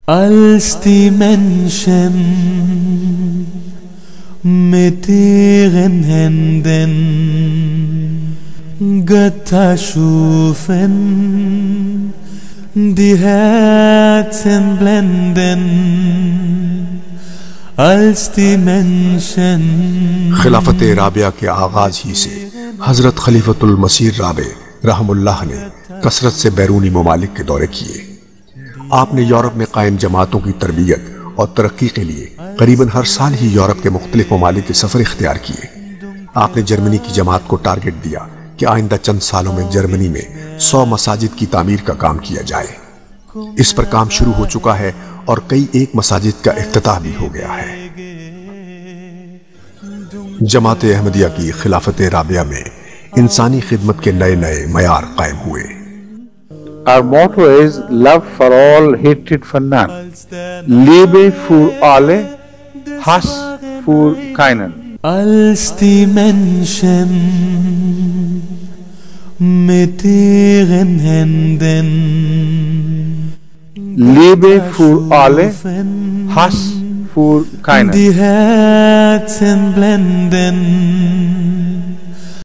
Als die Menschen mit ihren Händen Götter schufen, die Herzen blenden, als die Menschen। खिलाफत राबिया के आगाज ही से हजरत खलीफतुल मसीह Rabe रहमुल्लाह ने कसरत से बैरूनी ममालिक के दौरे किए। आपने यूरोप में कायम जमातों की तरबियत और तरक्की के लिए करीबन हर साल ही यूरोप के मुख्तलिफ ममालिक के सफर इख्तियार किए। आपने जर्मनी की जमात को टारगेट दिया कि आइंदा चंद सालों में जर्मनी में 100 मसाजिद की तामीर का काम किया जाए। इस पर काम शुरू हो चुका है और कई एक मसाजिद का इफ्तिताह भी हो गया है। जमात अहमदिया की खिलाफत राबिया में इंसानी खिदमत के नए नए मयार कायम हुए। Our motto is love for all, hatred for none. Liebe für alle, Hass für keinen. Als die Menschen mit ihren Händen Liebe für alle, Hass für keinen. Die Herzen blenden,